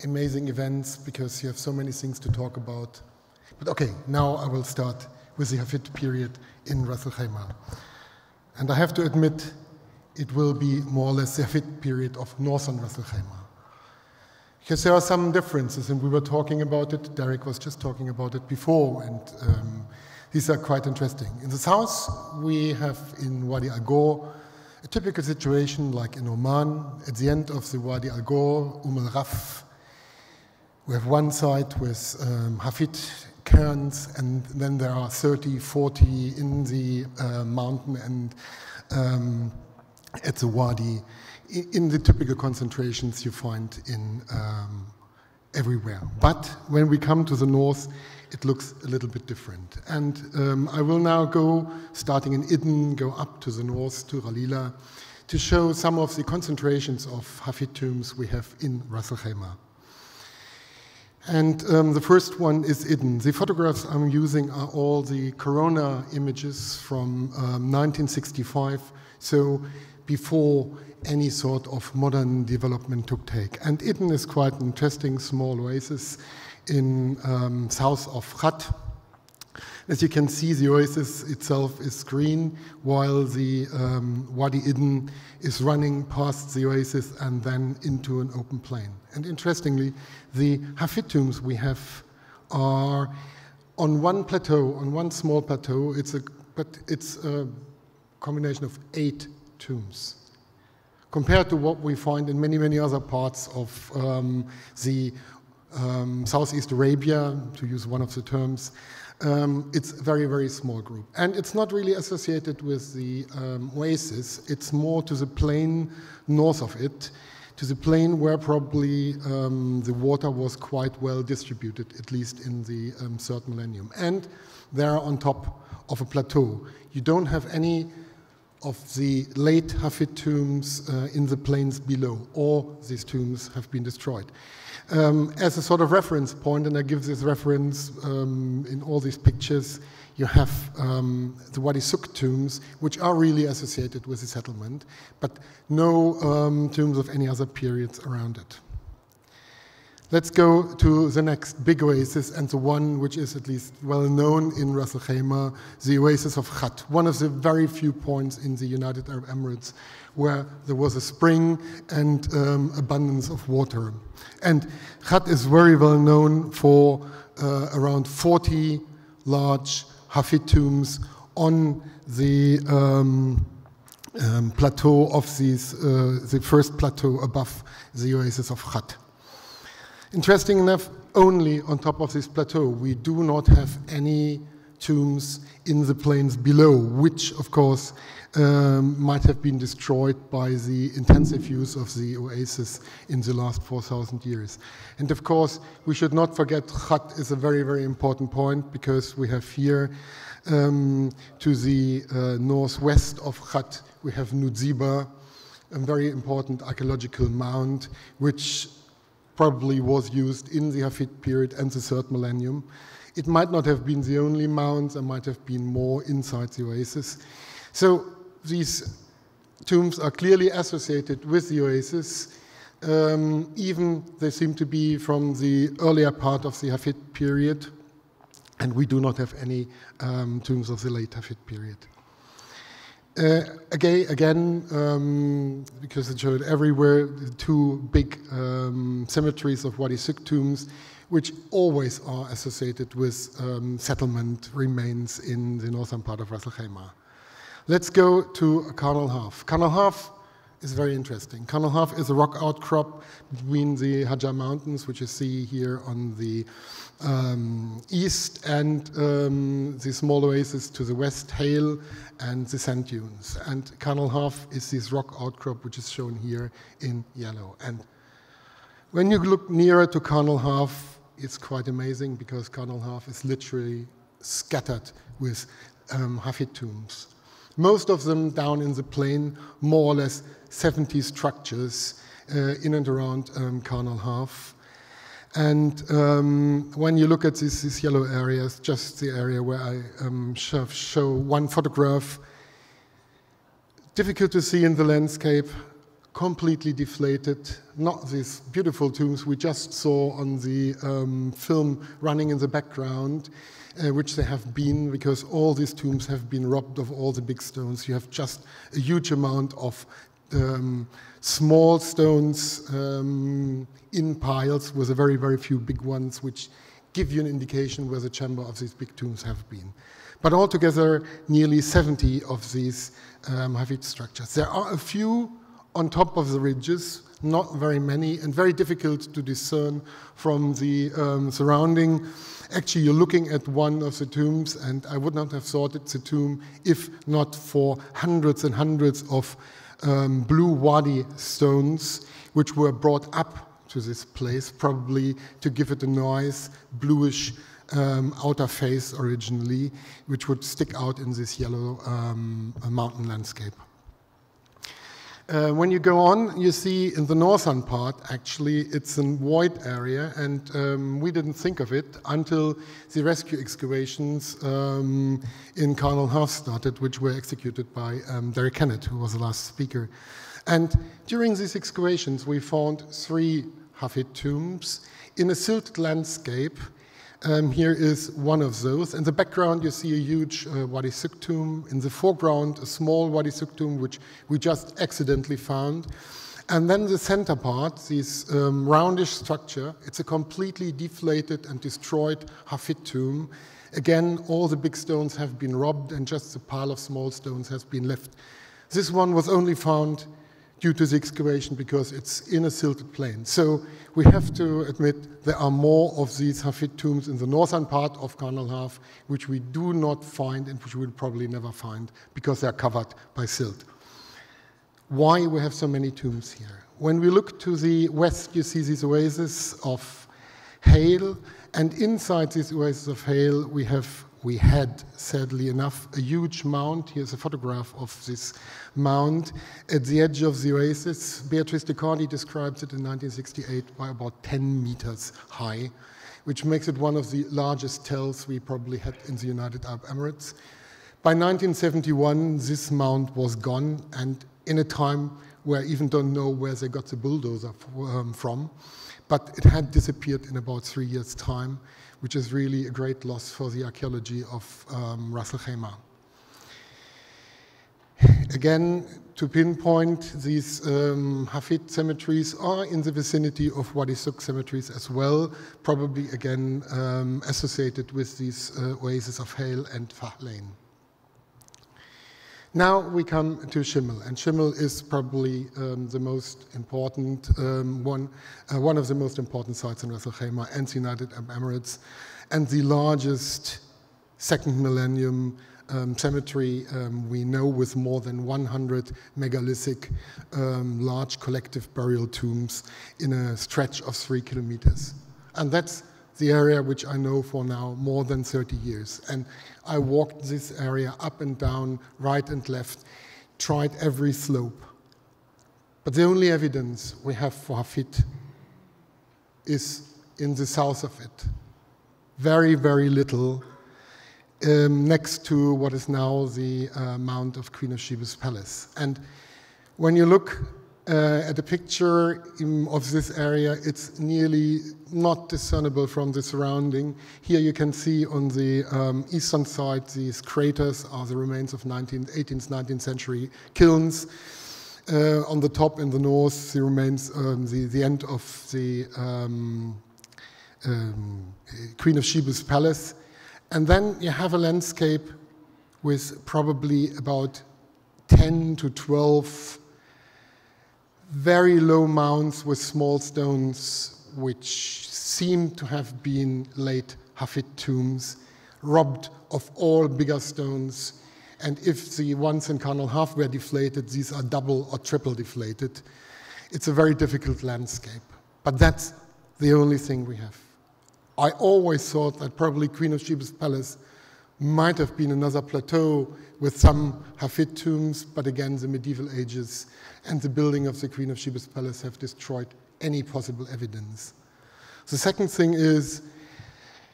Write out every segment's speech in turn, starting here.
amazing events because you have so many things to talk about. But okay, now I will start with the Hafit period in Ras al-Khaimah. And I have to admit, it will be more or less the Hafit period of northern Ras al-Khaimah. Because there are some differences, and we were talking about it, Derek was just talking about it before, and these are quite interesting. In the south, we have in Wadi al-Ghor a typical situation like in Oman, at the end of the Wadi al-Ghor, al-Raf. We have one side with Hafit cairns, and then there are 30, 40 in the mountain and at the Wadi, in the typical concentrations you find in everywhere. But when we come to the north, it looks a little bit different. And I will now go, starting in Idden, go up to the north to Gelila, to show some of the concentrations of Hafit tombs we have in Ras al-Khaimah. And the first one is Idden. The photographs I'm using are all the corona images from 1965, so before any sort of modern development took take. And Idden is quite an interesting small oasis in south of Khat. As you can see, the oasis itself is green, while the Wadi Idden is running past the oasis and then into an open plain. And interestingly, the Hafit tombs we have are on one plateau, on one small plateau. It's a combination of 8 tombs, compared to what we find in many, many other parts of the Southeast Arabia, to use one of the terms. It's a very, very small group. And it's not really associated with the oasis. It's more to the plain north of it, to the plain where probably the water was quite well distributed, at least in the third millennium. And they're on top of a plateau. You don't have any of the late Hafit tombs in the plains below. All these tombs have been destroyed. As a sort of reference point, and I give this reference in all these pictures, you have the Wadi Suk tombs, which are really associated with the settlement, but no tombs of any other periods around it. Let's go to the next big oasis, and the one which is at least well known in Ras al-Khaimah, the oasis of Khat, one of the very few points in the United Arab Emirates where there was a spring and abundance of water. And Khat is very well known for around 40 large Hafit tombs on the plateau of these, the first plateau above the oasis of Khat. Interesting enough, only on top of this plateau, we do not have any tombs in the plains below, which, of course, might have been destroyed by the intensive use of the oasis in the last 4,000 years. And of course, we should not forget Khat is a very, very important point, because we have here to the northwest of Khat, we have Nudziba, a very important archaeological mound, which probably was used in the Hafit period and the third millennium. It might not have been the only mound, there might have been more inside the oasis. So these tombs are clearly associated with the oasis, even they seem to be from the earlier part of the Hafit period, and we do not have any tombs of the late Hafit period. Again, because it showed everywhere, the two big cemeteries of Wadi Suk tombs, which always are associated with settlement remains in the northern part of Ras al-Khaimah. Let's go to Khan al-Haf. Khan al-Haf is very interesting. Khan al-Haf is a rock outcrop between the Hajar Mountains, which you see here on the east, and the small oasis to the west, Hale, and the sand dunes. And Khan al-Haf is this rock outcrop, which is shown here in yellow. And when you look nearer to Khan al-Haf, it's quite amazing, because Khan al-Haf is literally scattered with Hafit tombs. Most of them down in the plain, more or less 70 structures in and around Khan al-Haf. And when you look at these yellow areas, just the area where I show one photograph, difficult to see in the landscape, completely deflated, not these beautiful tombs we just saw on the film running in the background, which they have been, because all these tombs have been robbed of all the big stones. You have just a huge amount of small stones in piles with a very, very few big ones, which give you an indication where the chamber of these big tombs have been. But altogether, nearly 70 of these Hafit structures. There are a few on top of the ridges, not very many, and very difficult to discern from the surrounding. Actually, you're looking at one of the tombs, and I would not have thought it's a tomb if not for hundreds and hundreds of blue wadi stones, which were brought up to this place, probably to give it a nice bluish outer face originally, which would stick out in this yellow mountain landscape. When you go on, you see in the northern part, actually, it's a void area, and we didn't think of it until the rescue excavations in Carnal Half started, which were executed by Derek Kennett, who was the last speaker. And during these excavations, we found 3 Hafit tombs in a silted landscape. Here is one of those. In the background, you see a huge Wadi Suk tomb. In the foreground, a small Wadi Suk tomb, which we just accidentally found. And then the center part, this roundish structure, it's a completely deflated and destroyed Hafit tomb. Again, all the big stones have been robbed, and just a pile of small stones has been left. This one was only found due to the excavation because it's in a silted plain. So we have to admit there are more of these Hafit tombs in the northern part of Carnal Half, which we do not find and which we will probably never find because they're covered by silt. Why we have so many tombs here? When we look to the west, you see these oases of hail, and inside these oases of hail we had, sadly enough, a huge mound. Here's a photograph of this mound at the edge of the oasis. Beatrice de Cardi describes it in 1968 by about 10 meters high, which makes it one of the largest tells we probably had in the United Arab Emirates. By 1971, this mound was gone, and in a time where I even don't know where they got the bulldozer from, but it had disappeared in about 3 years' time, which is really a great loss for the archaeology of Ras al-Khaimah. Again, to pinpoint, these Hafit cemeteries are in the vicinity of Wadi Suk cemeteries as well, probably again associated with these oases of Hail and Fahlain. Now we come to Chimel, and Chimel is probably the most important one of the most important sites in Ras al-Khaimah and the United Arab Emirates, and the largest second millennium cemetery we know, with more than 100 megalithic large collective burial tombs in a stretch of 3 kilometers. And that's the area which I know for now more than 30 years. And I walked this area up and down, right and left, tried every slope. But the only evidence we have for Hafit is in the south of it. Very, very little, next to what is now the Mount of Queen of Sheba's Palace. And when you look at a picture of this area, it's nearly not discernible from the surrounding. Here you can see on the eastern side, these craters are the remains of 18th, 19th century kilns. On the top in the north, the remains, the end of the Queen of Sheba's Palace. And then you have a landscape with probably about 10 to 12 very low mounds with small stones, which seem to have been late Hafit tombs, robbed of all bigger stones. And if the ones in Carnal Half were deflated, these are double or triple deflated. It's a very difficult landscape. But that's the only thing we have. I always thought that probably Queen of Sheba's Palace might have been another plateau with some Hafit tombs, but again, the medieval ages and the building of the Queen of Sheba's Palace have destroyed any possible evidence. The second thing is,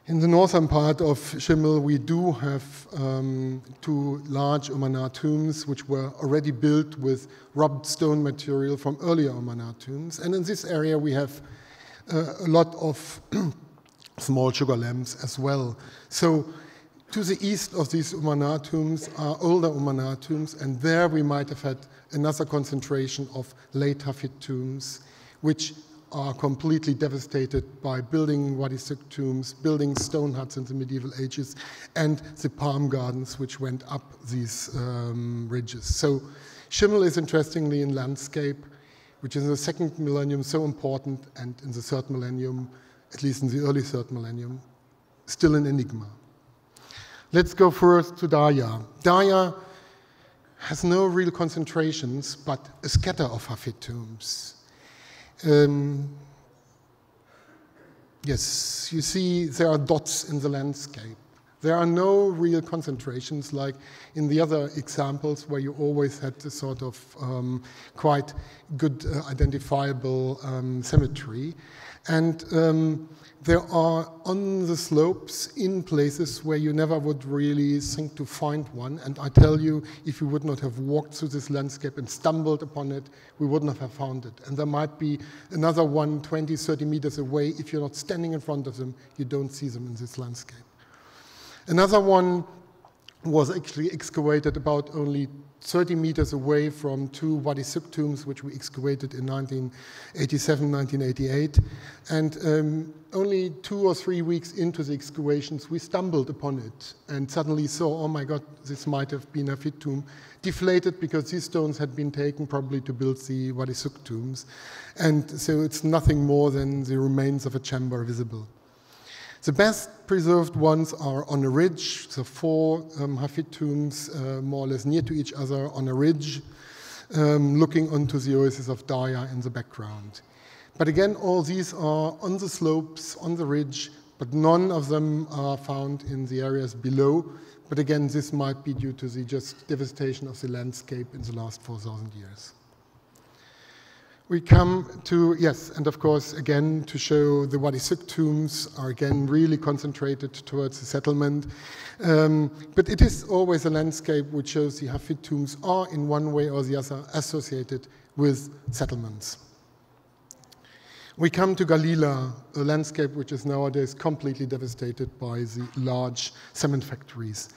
In the northern part of Chimel, we do have two large Umana tombs, which were already built with rubbed stone material from earlier Umana tombs. And in this area, we have a lot of small sugar lamps as well. So to the east of these Umana tombs are older Umana tombs, and there we might have had another concentration of late Hafit tombs, which are completely devastated by building Wadi Shah tombs, building stone huts in the medieval ages, and the palm gardens which went up these ridges. So Chimel is interestingly in landscape, which is in the second millennium so important, and in the third millennium, at least in the early third millennium, still an enigma. Let's go first to Daya. Daya has no real concentrations, but a scatter of Hafid tombs. Yes, you see there are dots in the landscape. There are no real concentrations like in the other examples where you always had this sort of quite good identifiable symmetry. And there are on the slopes in places where you never would really think to find one. And I tell you, if we would not have walked through this landscape and stumbled upon it, we wouldn't have found it. And there might be another one 20, 30 meters away. If you're not standing in front of them, you don't see them in this landscape. Another one was actually excavated about only 30 meters away from two Wadi Shah tombs, which we excavated in 1987, 1988. And only 2 or 3 weeks into the excavations, we stumbled upon it and suddenly saw, oh my God, this might have been a Hafid tomb, deflated because these stones had been taken probably to build the Wadi Shah tombs. And so it's nothing more than the remains of a chamber visible. The best preserved ones are on a ridge, so 4 Hafid tombs more or less near to each other on a ridge, looking onto the oasis of Daya in the background. But again, all these are on the slopes, on the ridge, but none of them are found in the areas below. But again, this might be due to the just devastation of the landscape in the last 4,000 years. We come to, yes, and of course, again, to show the Wadi Shah tombs are again really concentrated towards the settlement. But it is always a landscape which shows the Hafid tombs are in one way or the other associated with settlements. We come to Gelila, a landscape which is nowadays completely devastated by the large cement factories.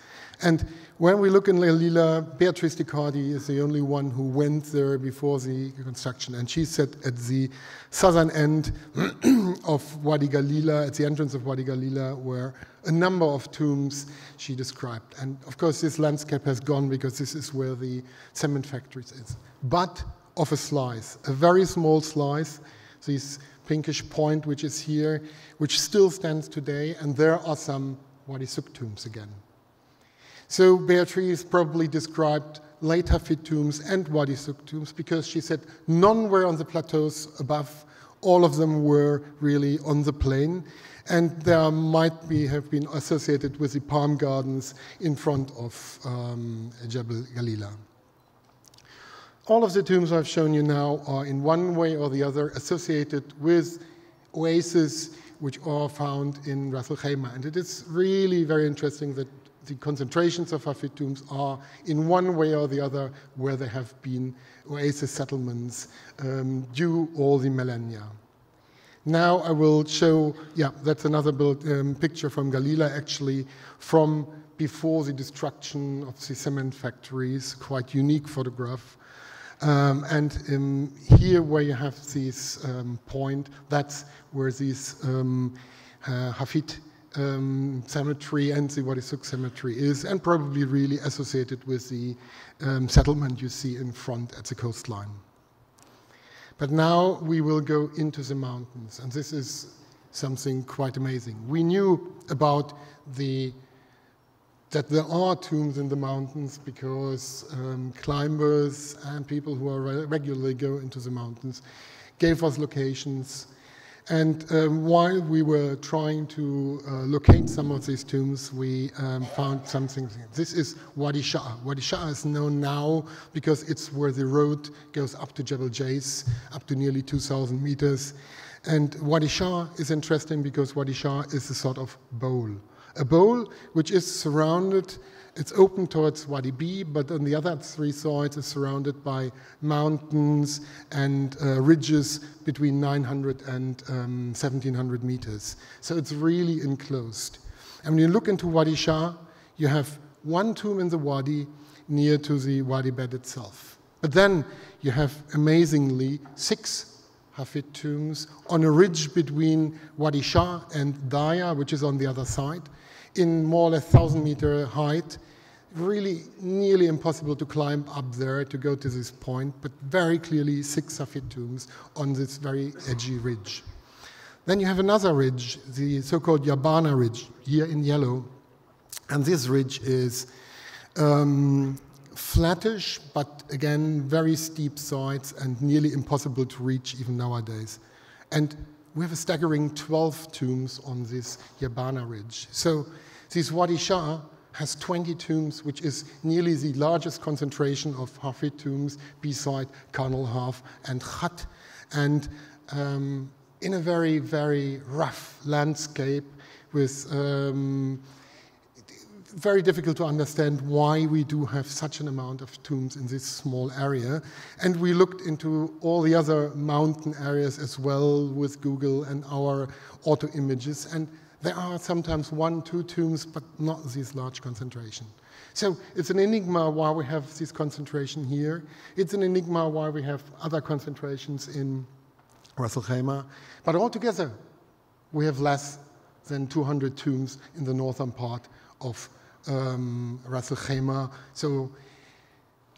And when we look in Gelila, Beatrice Di Cardi is the only one who went there before the construction. And she said at the southern end of Wadi Gelila, at the entrance of Wadi Gelila, were a number of tombs she described. And of course, this landscape has gone because this is where the cement factories is. But of a slice, a very small slice, this pinkish point which is here, which still stands today, and there are some Wadi Shah tombs again. So Beatrice probably described late Hafid tombs and Wadi Shah tombs because she said none were on the plateaus above, all of them were really on the plain, and there might have been associated with the palm gardens in front of Jebel Gelila. All of the tombs I've shown you now are in one way or the other associated with oases which are found in al-Khaimah. And it is really very interesting that the concentrations of Hafid tombs are in one way or the other where there have been oasis settlements due all the millennia. Now I will show, yeah, that's another picture from Gelila actually, from before the destruction of the cement factories, quite unique photograph. Here where you have this point, that's where this Hafid cemetery and the Wadi Shah cemetery is, and probably really associated with the settlement you see in front at the coastline. But now we will go into the mountains, and this is something quite amazing. We knew about that there are tombs in the mountains because climbers and people who are regularly go into the mountains gave us locations. And while we were trying to locate some of these tombs, we found something. This is Wadi Shah. Wadi Shah is known now because it's where the road goes up to Jebel Jais, up to nearly 2,000 meters. And Wadi Shah is interesting because Wadi Shah is a sort of bowl. A bowl which is surrounded, it's open towards Wadi B, but on the other three sides is surrounded by mountains and ridges between 900 and 1700 meters. So it's really enclosed. And when you look into Wadi Shah, you have one tomb in the wadi near to the wadi bed itself. But then you have, amazingly, 6 Hafit tombs on a ridge between Wadi Shah and Daya, which is on the other side, in more or less 1,000-meter height. Really nearly impossible to climb up there to go to this point, but very clearly 6 Hafit tombs on this very edgy ridge. Then you have another ridge, the so-called Shabana Ridge, here in yellow. And this ridge is flattish, but again, very steep sides and nearly impossible to reach even nowadays. And we have a staggering 12 tombs on this Shabana Ridge. So this Wadi Shah has 20 tombs, which is nearly the largest concentration of Hafid tombs beside Karnal Haf and Khat. And in a very, very rough landscape with very difficult to understand why we do have such an amount of tombs in this small area. And we looked into all the other mountain areas as well with Google and our auto images. And there are sometimes 1, 2 tombs, but not this large concentration. So it's an enigma why we have this concentration here. It's an enigma why we have other concentrations in al-Khaimah. But altogether, we have less than 200 tombs in the northern part of al-Khaimah. So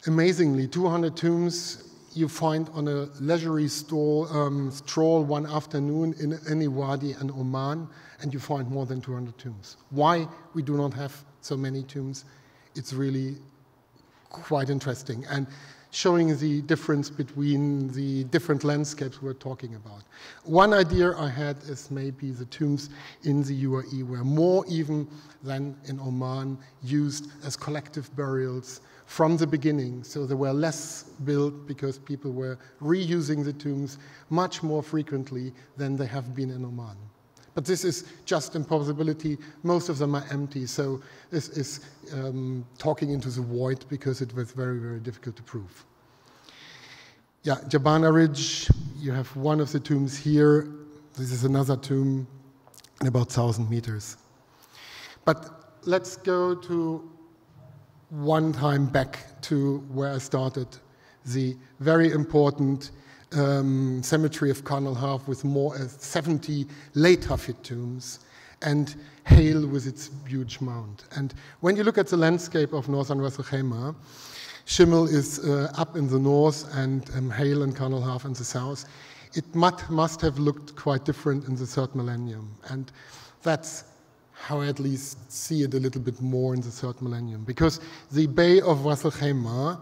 amazingly, 200 tombs you find on a leisurely stroll one afternoon in any wadi in Oman, and you find more than 200 tombs. Why we do not have so many tombs, it's really quite interesting, and showing the difference between the different landscapes we're talking about. One idea I had is maybe the tombs in the UAE were more even than in Oman used as collective burials from the beginning. So they were less built because people were reusing the tombs much more frequently than they have been in Oman. But this is just impossibility. Most of them are empty, so this is talking into the void because it was very, very difficult to prove. Yeah, Shabana Ridge, you have one of the tombs here. This is another tomb in about 1,000 meters. But let's go to one time back to where I started, the very important cemetery of Karnal Haf with more than 70 late Hafid tombs, and Hale with its huge mound. And when you look at the landscape of northern al-Khaimah, Chimel is up in the north and Hale and Karnal Haf in the south. It must have looked quite different in the third millennium. And that's how I at least see it a little bit more in the third millennium. Because the Bay of al-Khaimah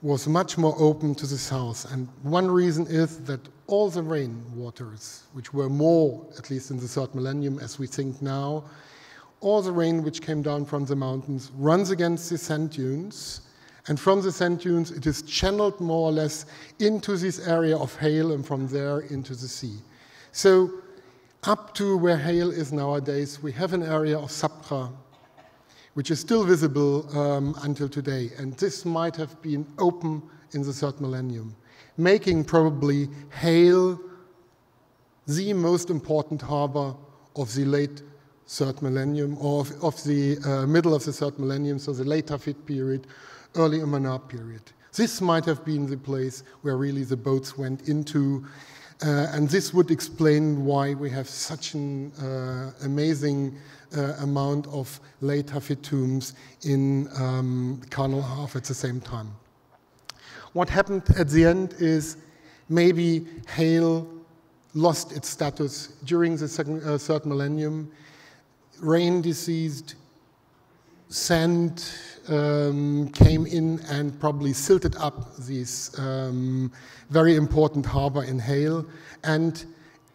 was much more open to the south. And one reason is that all the rain waters, which were more, at least in the third millennium, as we think now, all the rain which came down from the mountains runs against the sand dunes. And from the sand dunes, it is channeled more or less into this area of Hale and from there into the sea. So up to where Hale is nowadays, we have an area of Sabra, which is still visible until today. And this might have been open in the third millennium, making probably Hale the most important harbor of the late third millennium, or of the middle of the third millennium, so the late Hafid period, early Amarna period. This might have been the place where really the boats went into, and this would explain why we have such an amazing amount of late Hafid tombs in Karnal Haf at the same time. What happened at the end is maybe Hale lost its status during the third millennium. Rain deceased, sand came in and probably silted up this very important harbor in Hale, and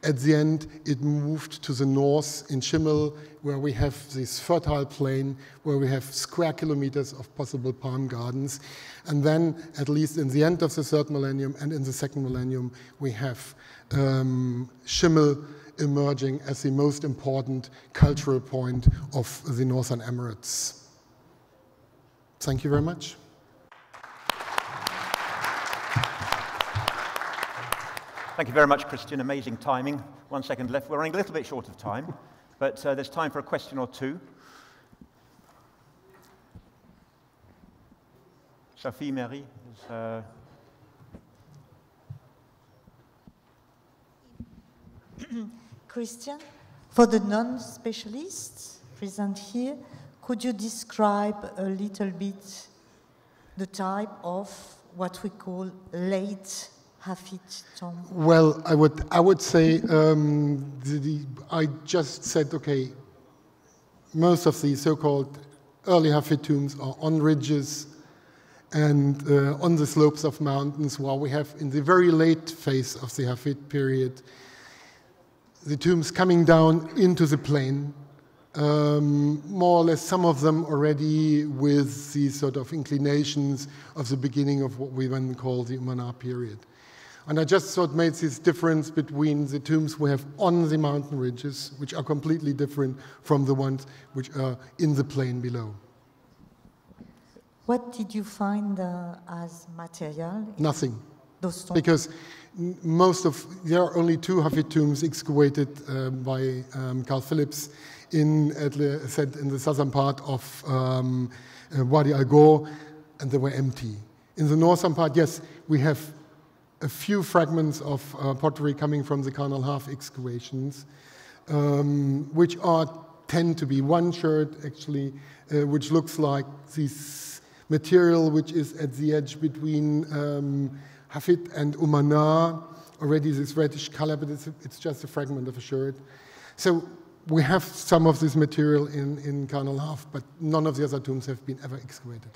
at the end it moved to the north in Chimel, where we have this fertile plain, where we have square kilometers of possible palm gardens. And then, at least in the end of the third millennium and in the second millennium, we have Chimel emerging as the most important cultural point of the Northern Emirates. Thank you very much. Thank you very much, Christian. Amazing timing. 1 second left. We're running a little bit short of time, but there's time for a question or two. Sophie, Mary, Christian, for the non-specialists present here, could you describe a little bit the type of what we call late Hafit tomb? Well, I would say I just said, okay, most of the so-called early Hafit tombs are on ridges and on the slopes of mountains, while we have in the very late phase of the Hafit period the tombs coming down into the plain, more or less some of them already with the sort of inclinations of the beginning of what we then call the Umayyad period. And I just sort of made this difference between the tombs we have on the mountain ridges, which are completely different from the ones which are in the plain below. What did you find as material? Nothing. Those tombs? Because there are only 2 Hafid tombs excavated by Carl Phillips in the southern part of Wadi al-Ghor, and they were empty. In the northern part, yes, we have a few fragments of pottery coming from the Khan al-Half excavations, which tend to be one shirt, actually, which looks like this material which is at the edge between Hafit and Umana, already this reddish color, but it's just a fragment of a shirt. So we have some of this material in Khan al-Half, but none of the other tombs have been ever excavated.